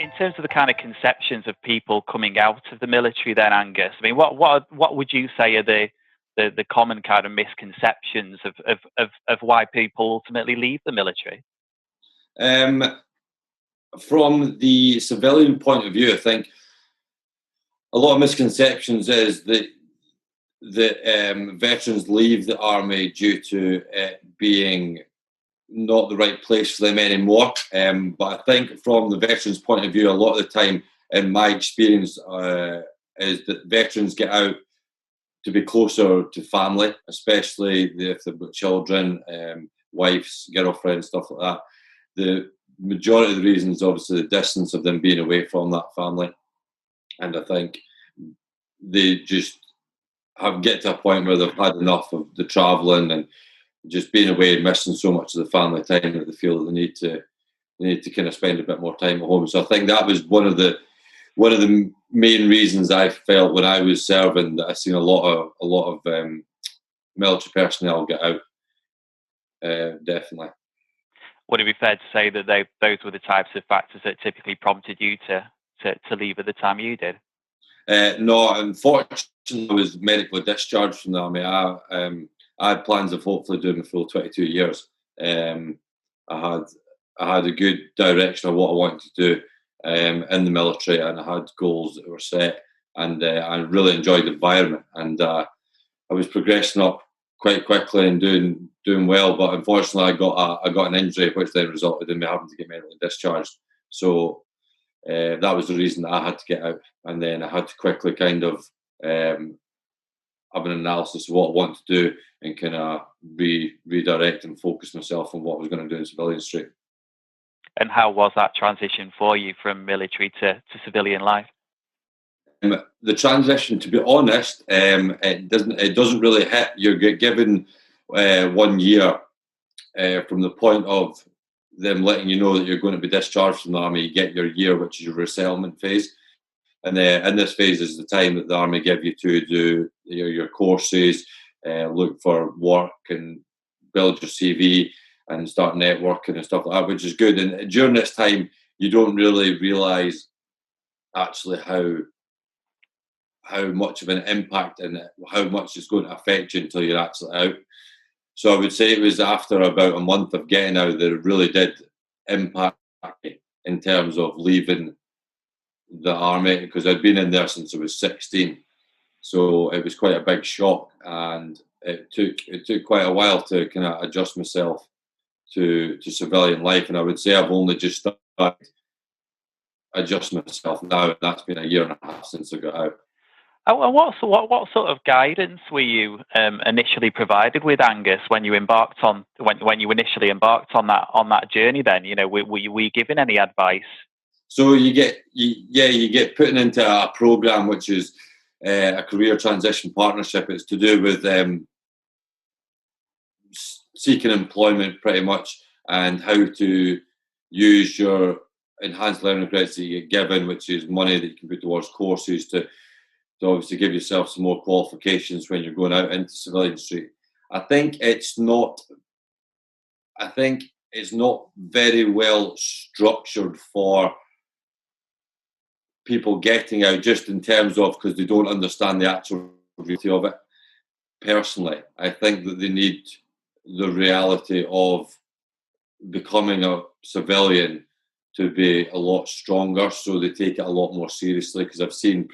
In terms of the kind of conceptions of people coming out of the military then, Angus, I mean, what would you say are the common kind of misconceptions of why people ultimately leave the military? From the civilian point of view, I think a lot of misconceptions is that veterans leave the army due to it being not the right place for them anymore. But I think from the veterans' point of view, a lot of the time, in my experience, is that veterans get out to be closer to family, especially if they've got children, wives, girlfriends, stuff like that. The majority of the reason is obviously the distance of them being away from that family. And I think they just get to a point where they've had enough of the travelling and just being away and missing so much of the family time that they feel that they need to kind of spend a bit more time at home. So I think that was one of the main reasons I felt when I was serving that I seen a lot of military personnel get out. Definitely. Would it be fair to say that those were the types of factors that typically prompted you to leave at the time you did? No, unfortunately, I was medically discharged from the army. I had plans of hopefully doing the full 22 years. I had a good direction of what I wanted to do in the military, and I had goals that were set, and I really enjoyed the environment, and I was progressing up quite quickly and doing well. But unfortunately, I got an injury, which then resulted in me having to get medically discharged. So that was the reason that I had to get out, and then I had to quickly kind of have an analysis of what I want to do and kind of redirect and focus myself on what I was going to do in civilian street. And how was that transition for you from military to civilian life? The transition, to be honest, it doesn't really hit. You get given 1 year from the point of them letting you know that you're going to be discharged from the army. You get your year, which is your resettlement phase, and in this phase is the time that the army give you to do your courses, look for work and build your CV and start networking and stuff like that, which is good. And during this time, you don't really realise actually how much of an impact and how much it's going to affect you until you're actually out. So I would say it was after about a month of getting out that it really did impact me in terms of leaving the army, because I'd been in there since I was 16. So it was quite a big shock, and it took quite a while to kind of adjust myself to civilian life. And I would say I've only just started adjusting myself now, and that's been 1.5 years since I got out. And what sort of guidance were you initially provided with, Angus, when you embarked on when you initially embarked on that journey? Then, you know, were you given any advice? So you get put into a program which is a career transition partnership. It's to do with seeking employment, pretty much, and how to use your enhanced learning credits that you get given, which is money that you can put towards courses to obviously give yourself some more qualifications when you're going out into civilian street. I think it's not very well structured for people getting out, just in terms of because they don't understand the actual reality of it. Personally, I think that they need the reality of becoming a civilian to be a lot stronger, so they take it a lot more seriously, because I've seen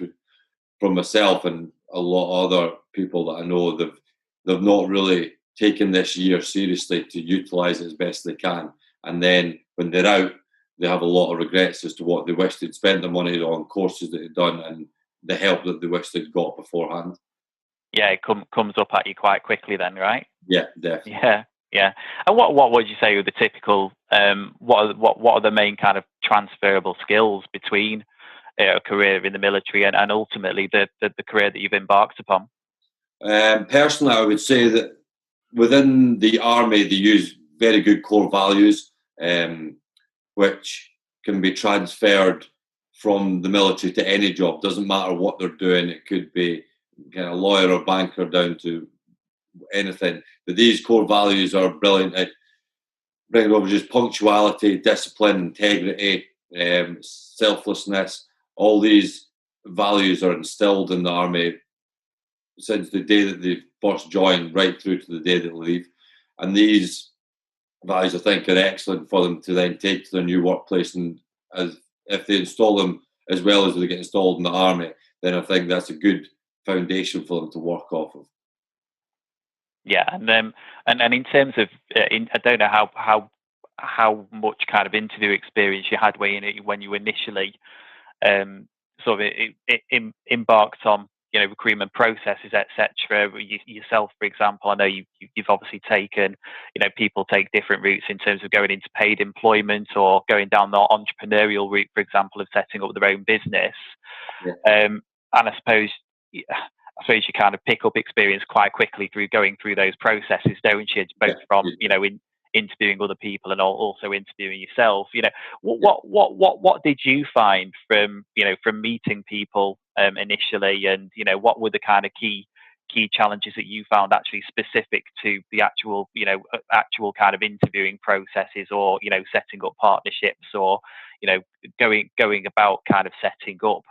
from myself and a lot of other people that I know, they've not really taken this year seriously to utilise it as best they can, and then when they're out, they have a lot of regrets as to what they wish they'd spent the money on, courses that they'd done, and the help that they wish they'd got beforehand. Yeah, it comes up at you quite quickly then, right? Yeah, definitely. Yeah. And what would you say are the typical what are the main kind of transferable skills between a career in the military and ultimately the career that you've embarked upon? Personally, I would say that within the army they use very good core values, which can be transferred from the military to any job. Doesn't matter what they're doing. It could be kind of lawyer or banker down to anything. But these core values are brilliant at bringing over just punctuality, discipline, integrity, selflessness. All these values are instilled in the army since the day that they first join, right through to the day that they leave. And these values, I think, are excellent for them to then take to their new workplace. And as if they install them as well as they get installed in the army, then I think that's a good foundation for them to work off of. Yeah, and in terms of, I don't know how much kind of interview experience you had when you initially sort of embarked on recruitment processes, etc. Yourself, for example, I know you've obviously taken, people take different routes in terms of going into paid employment or going down the entrepreneurial route, for example, of setting up their own business. Yeah. And I suppose you kind of pick up experience quite quickly through going through those processes, don't you? Both from in interviewing other people and also interviewing yourself. What did you find from from meeting people initially, and what were the kind of key challenges that you found actually specific to the actual actual kind of interviewing processes, or setting up partnerships, or going about kind of setting up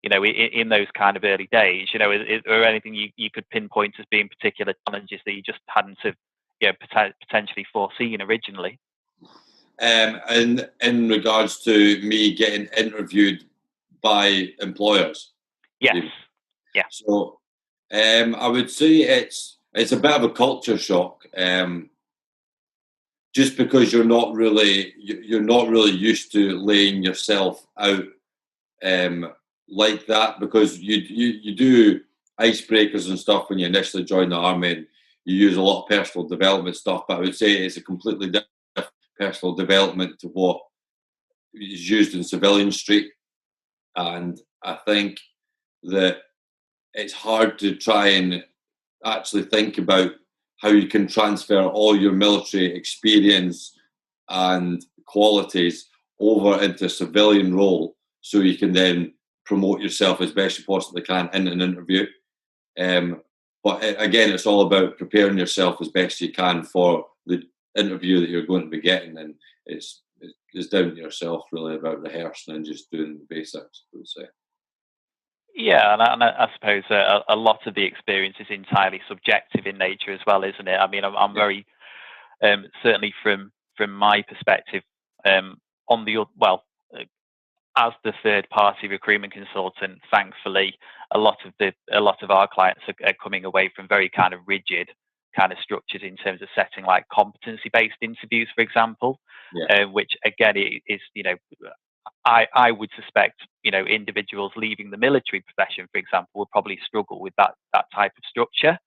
in those kind of early days? Is there anything you could pinpoint as being particular challenges that you just hadn't have potentially foreseen originally? And in regards to me getting interviewed by employers. Yes. Yeah. So I would say it's a bit of a culture shock. Just because you're not really used to laying yourself out like that, because you do icebreakers and stuff when you initially join the army, and you use a lot of personal development stuff, but I would say it's a completely different personal development to what is used in civilian street. And I think that it's hard to try and actually think about how you can transfer all your military experience and qualities over into a civilian role, so you can then promote yourself as best you possibly can in an interview. But again, it's all about preparing yourself as best you can for the interview that you're going to be getting, and it's down to yourself really, about rehearsing and just doing the basics, I would say. Yeah, and I suppose a lot of the experience is entirely subjective in nature as well, isn't it? I mean, I'm very certainly from my perspective, on the as the third party recruitment consultant, thankfully, a lot of our clients are coming away from very kind of rigid kind of structures in terms of setting like competency based interviews, for example, which again is I would suspect individuals leaving the military profession, for example, would probably struggle with that type of structure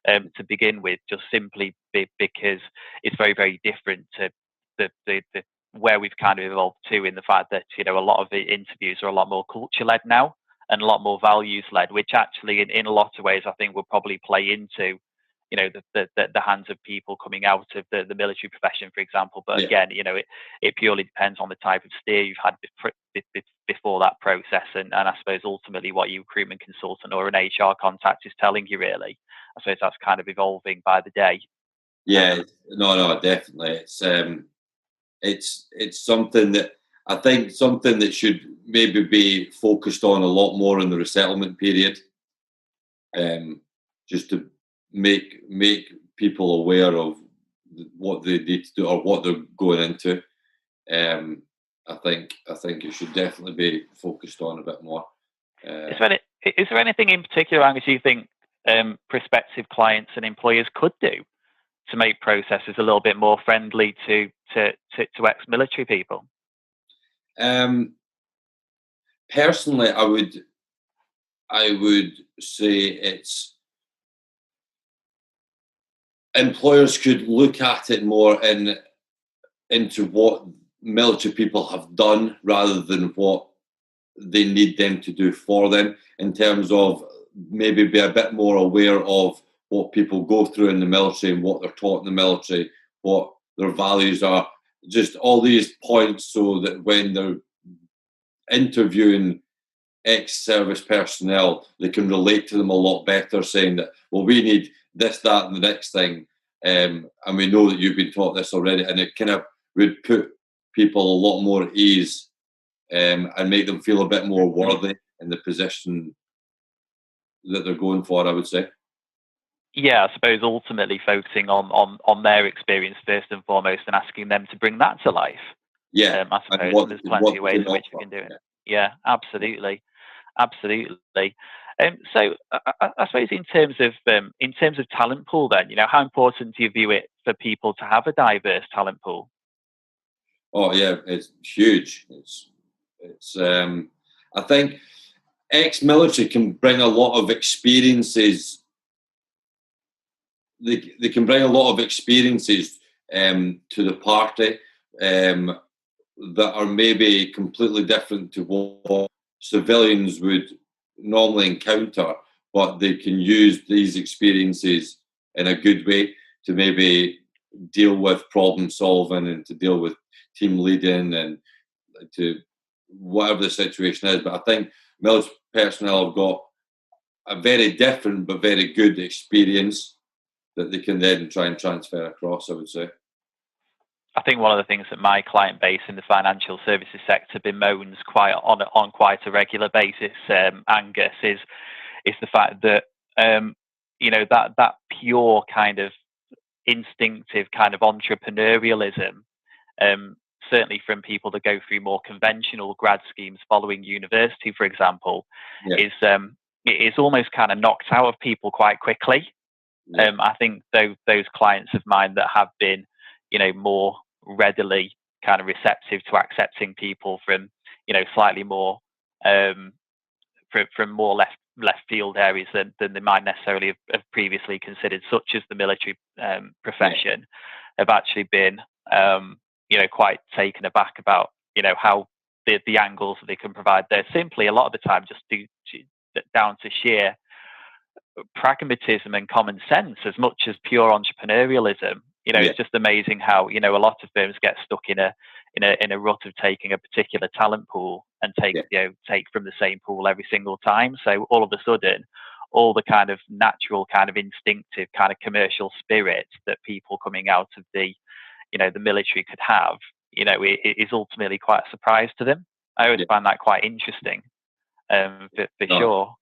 to begin with, just simply because it's very, very different to the where we've kind of evolved to, in the fact that a lot of the interviews are a lot more culture led now and a lot more values led, which actually in a lot of ways I think will probably play into the hands of people coming out of the military profession, for example. But again, it purely depends on the type of steer you've had before that process, and I suppose ultimately what your recruitment consultant or an HR contact is telling you, really. I suppose that's kind of evolving by the day. Yeah, no, definitely. It's something that I think should maybe be focused on a lot more in the resettlement period, just to make people aware of what they need to do or what they're going into. I think it should definitely be focused on a bit more. Is there anything in particular, Angus, you think prospective clients and employers could do to make processes a little bit more friendly to ex-military people? Personally, I would say it's employers could look at it more into what military people have done rather than what they need them to do for them, in terms of maybe be a bit more aware of what people go through in the military and what they're taught in the military, what their values are, just all these points, so that when they're interviewing ex-service personnel, they can relate to them a lot better, saying that, well, we need this, that, and the next thing, and we know that you've been taught this already, and it kind of would put people a lot more ease, and make them feel a bit more worthy in the position that they're going for, I would say. Yeah, I suppose ultimately focusing on their experience first and foremost, and asking them to bring that to life. Yeah, I and suppose, and there's plenty of ways in which we can do it. Yeah, absolutely, absolutely. So I suppose in terms of talent pool, then, how important do you view it for people to have a diverse talent pool? Oh yeah, it's huge. It's I think ex-military can bring a lot of experiences. They can bring a lot of experiences to the party that are maybe completely different to what civilians would normally encounter, but they can use these experiences in a good way to maybe deal with problem solving and to deal with team leading and to whatever the situation is. But I think military personnel have got a very different but very good experience that they can then try and transfer across, I would say. I think one of the things that my client base in the financial services sector bemoans on quite a regular basis, Angus, is the fact that that pure kind of instinctive kind of entrepreneurialism, certainly from people that go through more conventional grad schemes following university, for example, is it is almost kind of knocked out of people quite quickly. I think those clients of mine that have been, more readily kind of receptive to accepting people from, slightly more from more left field areas than they might necessarily have previously considered, such as the military profession, have actually been, quite taken aback about, how the angles that they can provide there. Simply, a lot of the time, just down to sheer pragmatism and common sense as much as pure entrepreneurialism. It's just amazing how a lot of firms get stuck in a rut of taking a particular talent pool and take from the same pool every single time. So all of a sudden, all the kind of natural, kind of instinctive, kind of commercial spirit that people coming out of the military could have, it is ultimately quite a surprise to them. I always find that quite interesting, for sure.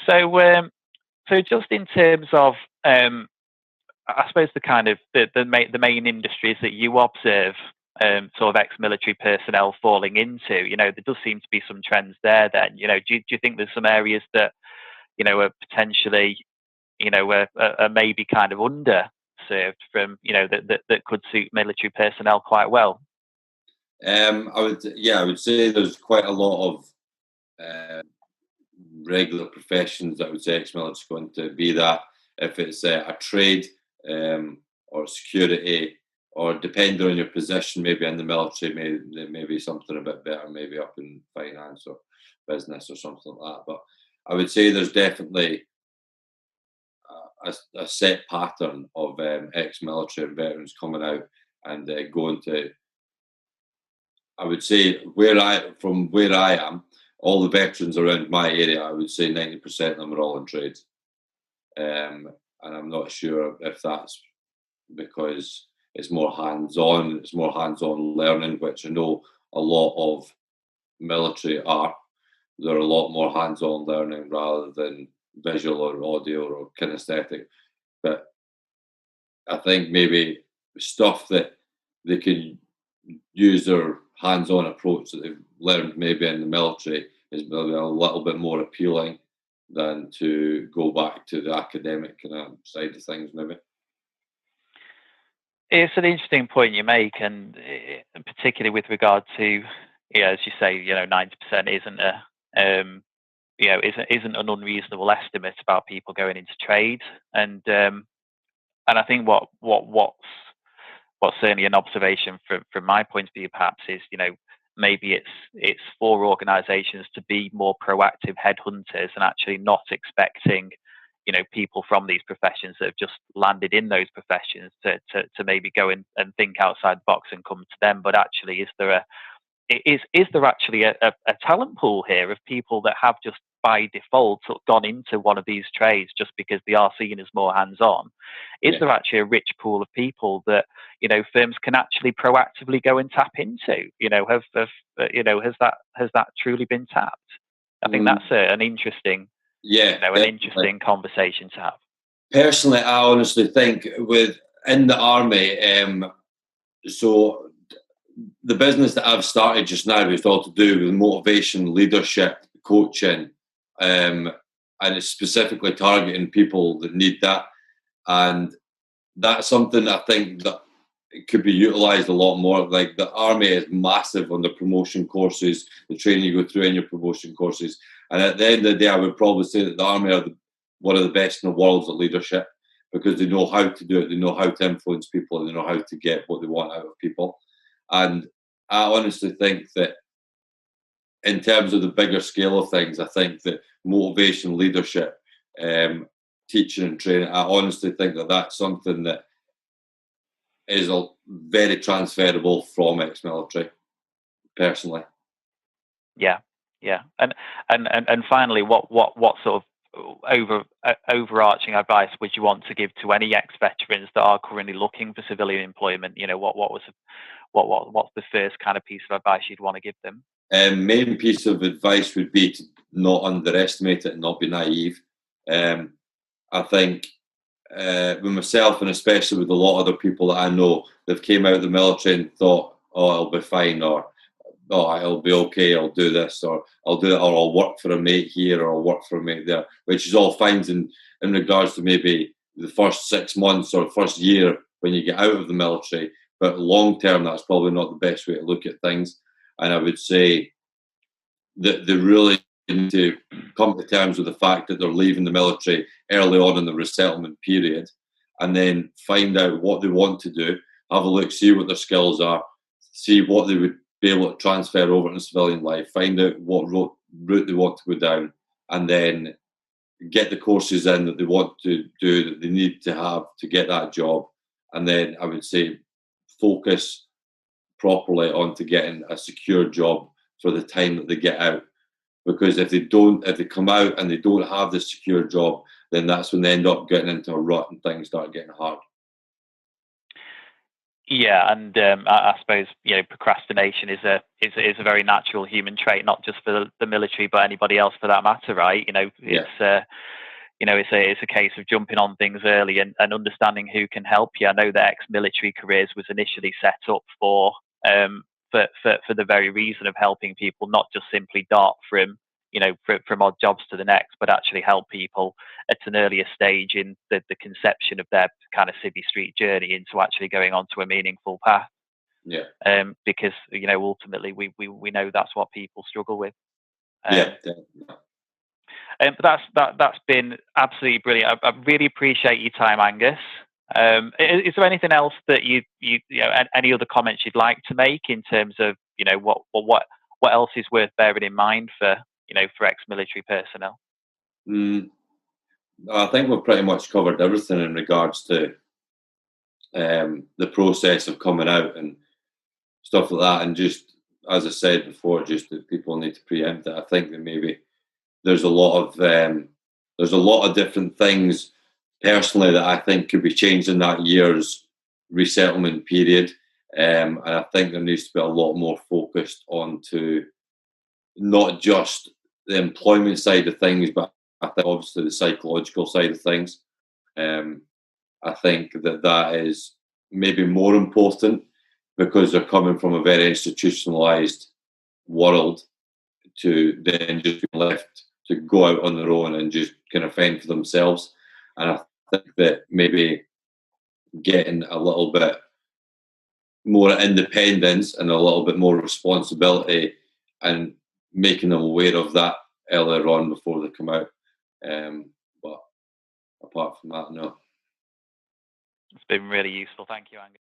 So just in terms of, I suppose the kind of the main industries that you observe, sort of ex-military personnel falling into, there does seem to be some trends there. Then, do you think there's some areas that, are potentially, are maybe kind of underserved from, that could suit military personnel quite well? I would say there's quite a lot of regular professions that I would say ex-military is going to be that. If it's a trade or security, or depending on your position, maybe in the military, maybe something a bit better, maybe up in finance or business or something like that. But I would say there's definitely a set pattern of ex-military and veterans coming out and going to. I would say from where I am, all the veterans around my area, I would say 90% of them are all in trades. And I'm not sure if that's because it's more hands-on learning, which I know a lot of military are. They're a lot more hands-on learning rather than visual or audio or kinesthetic. But I think maybe stuff that they can use their hands-on approach that they've learned maybe in the military is maybe a little bit more appealing than to go back to the academic kind of side of things, maybe. It's an interesting point you make, and particularly with regard to, as you say, 90% isn't isn't an unreasonable estimate about people going into trade, and I think what's certainly an observation from my point of view, perhaps, is maybe it's for organisations to be more proactive headhunters and actually not expecting people from these professions that have just landed in those professions to maybe go and think outside the box and come to them. But actually, is there is there actually a talent pool here of people that have just by default sort of gone into one of these trades just because they are seen as more hands-on? Is there actually a rich pool of people that, you know, firms can actually proactively go and tap into? You know, has that truly been tapped? I think that's an interesting, an interesting conversation to have. Personally, I honestly think within the army, so the business that I've started just now is all to do with motivation, leadership, coaching, and it's specifically targeting people that need that. And that's something I think that it could be utilised a lot more. Like, the army is massive on the promotion courses, the training you go through in your promotion courses. And at the end of the day, I would probably say that the army are one of the best in the world at leadership, because they know how to do it, they know how to influence people, and they know how to get what they want out of people. And I honestly think that in terms of the bigger scale of things, I think that motivation, leadership, teaching and training, I honestly think that that's something that is very transferable from ex-military, personally. Yeah. And finally, what sort of overarching advice would you want to give to any ex-veterans that are currently looking for civilian employment? You know, what's the first kind of piece of advice you'd want to give them? Main piece of advice would be to not underestimate it and not be naive. I think with myself, and especially with a lot of other people that I know, they've came out of the military and thought, oh, it'll be fine, or oh, it'll be okay, I'll do this, or I'll do it, or I'll work for a mate here, or I'll work for a mate there, which is all fine in regards to maybe the first 6 months or first year when you get out of the military. But long term, that's probably not the best way to look at things. And I would say that they really need to come to terms with the fact that they're leaving the military early on in the resettlement period, and then find out what they want to do, have a look, see what their skills are, see what they would be able to transfer over into civilian life, find out what route they want to go down, and then get the courses in that they want to do, that they need to have to get that job. And then I would say focus properly onto getting a secure job for the time that they get out. Because if they come out and they don't have the secure job, then that's when they end up getting into a rut and things start getting hard. Yeah, and I suppose, you know, procrastination is a very natural human trait, not just for the military, but anybody else for that matter, right? You know, it's a case of jumping on things early and understanding who can help you. I know that Ex-Military Careers was initially set up for the very reason of helping people not just simply dart from odd jobs to the next, but actually help people at an earlier stage in the conception of their kind of civvy street journey into actually going on to a meaningful path. Yeah. Because, you know, ultimately we know that's what people struggle with. But that's been absolutely brilliant. I really appreciate your time, Angus. Is there anything else that you know, any other comments you'd like to make in terms of, you know, what else is worth bearing in mind for, you know, for ex-military personnel? I think we've pretty much covered everything in regards to the process of coming out and stuff like that. And just, as I said before, just that people need to preempt it. I think that maybe there's a lot of different things personally that I think could be changed in that year's resettlement period. And I think there needs to be a lot more focused onto not just the employment side of things, but I think obviously the psychological side of things. I think that is maybe more important, because they're coming from a very institutionalized world to then just be left to go out on their own and just kind of fend for themselves. And I think that maybe getting a little bit more independence and a little bit more responsibility and making them aware of that earlier on before they come out. But apart from that, no. It's been really useful. Thank you, Angus.